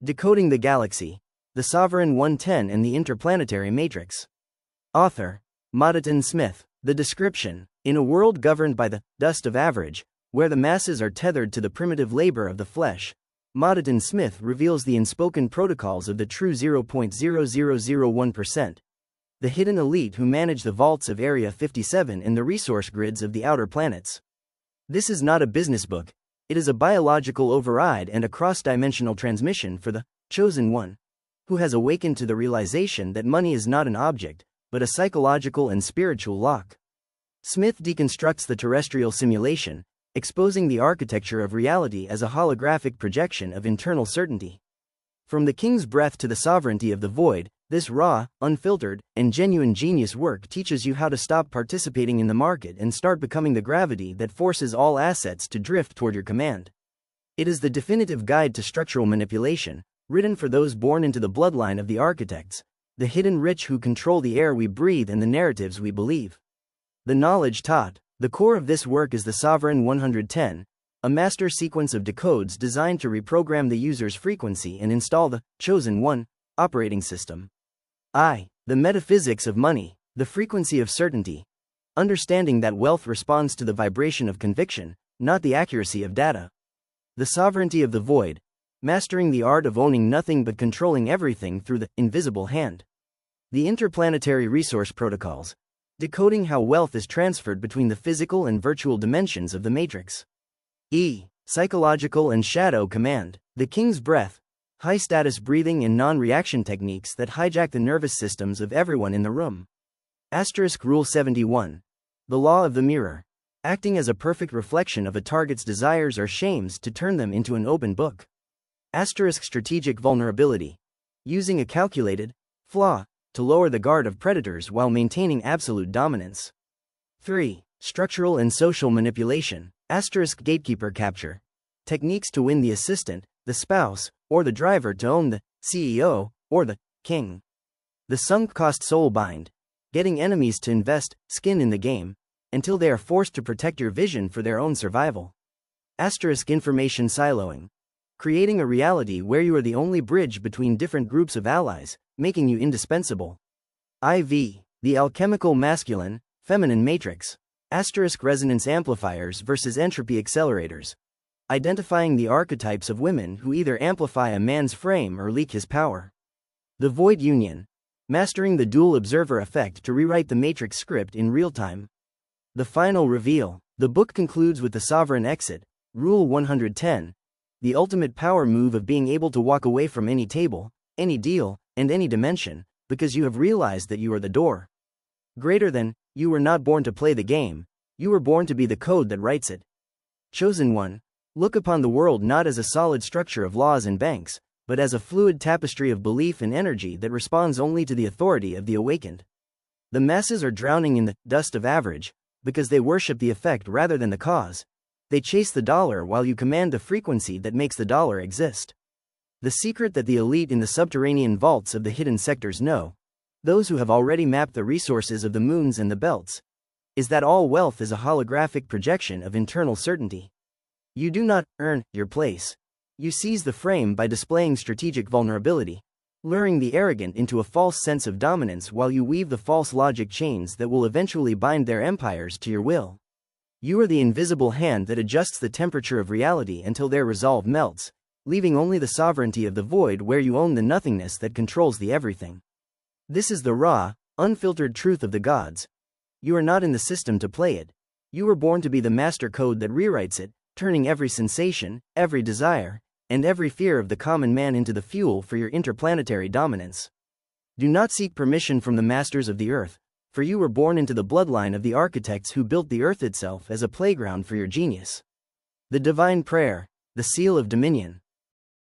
Decoding the Galaxy, The Sovereign 110 and the Interplanetary Matrix. Author, Madhatan Smith. The description: in a world governed by the dust of average, where the masses are tethered to the primitive labor of the flesh, Madhatan Smith reveals the unspoken protocols of the true 0.0001%. The hidden elite who manage the vaults of Area 57 and the resource grids of the outer planets. This is not a business book, it is a biological override and a cross-dimensional transmission for the chosen one, who has awakened to the realization that money is not an object, but a psychological and spiritual lock. Smith deconstructs the terrestrial simulation, exposing the architecture of reality as a holographic projection of internal certainty. From the king's breath to the sovereignty of the void, this raw, unfiltered, and genuine genius work teaches you how to stop participating in the market and start becoming the gravity that forces all assets to drift toward your command. It is the definitive guide to structural manipulation, written for those born into the bloodline of the architects, the hidden rich who control the air we breathe and the narratives we believe. The knowledge taught. The core of this work is the Sovereign 110, a master sequence of decodes designed to reprogram the user's frequency and install the chosen one operating system. The metaphysics of money, the frequency of certainty. Understanding that wealth responds to the vibration of conviction, not the accuracy of data. The sovereignty of the void, mastering the art of owning nothing but controlling everything through the invisible hand. The interplanetary resource protocols, decoding how wealth is transferred between the physical and virtual dimensions of the matrix. Psychological and shadow command, the king's breath, high-status breathing and non-reaction techniques that hijack the nervous systems of everyone in the room. Rule 71. The law of the mirror, acting as a perfect reflection of a target's desires or shames to turn them into an open book. Strategic vulnerability, using a calculated flaw to lower the guard of predators while maintaining absolute dominance. 3. Structural and social manipulation, gatekeeper capture, techniques to win the assistant, the spouse, or the driver to own the CEO, or the king. The sunk cost soul bind, getting enemies to invest skin in the game, until they are forced to protect your vision for their own survival. Information siloing, creating a reality where you are the only bridge between different groups of allies, making you indispensable. The alchemical masculine, feminine matrix, resonance amplifiers versus entropy accelerators. Identifying the archetypes of women who either amplify a man's frame or leak his power. The void union, mastering the dual observer effect to rewrite the matrix script in real time. The final reveal. The book concludes with the sovereign exit, Rule 110, the ultimate power move of being able to walk away from any table, any deal, and any dimension, because you have realized that you are the door. Greater than, you were not born to play the game, you were born to be the code that writes it. Chosen one. Look upon the world not as a solid structure of laws and banks, but as a fluid tapestry of belief and energy that responds only to the authority of the awakened. The masses are drowning in the dust of average, because they worship the effect rather than the cause. They chase the dollar while you command the frequency that makes the dollar exist. The secret that the elite in the subterranean vaults of the hidden sectors know, those who have already mapped the resources of the moons and the belts, is that all wealth is a holographic projection of internal certainty. You do not earn your place. You seize the frame by displaying strategic vulnerability, luring the arrogant into a false sense of dominance while you weave the false logic chains that will eventually bind their empires to your will. You are the invisible hand that adjusts the temperature of reality until their resolve melts, leaving only the sovereignty of the void where you own the nothingness that controls the everything. This is the raw, unfiltered truth of the gods. You are not in the system to play it. You were born to be the master code that rewrites it, turning every sensation, every desire, and every fear of the common man into the fuel for your interplanetary dominance. Do not seek permission from the masters of the earth, for you were born into the bloodline of the architects who built the earth itself as a playground for your genius. The divine prayer, the seal of dominion.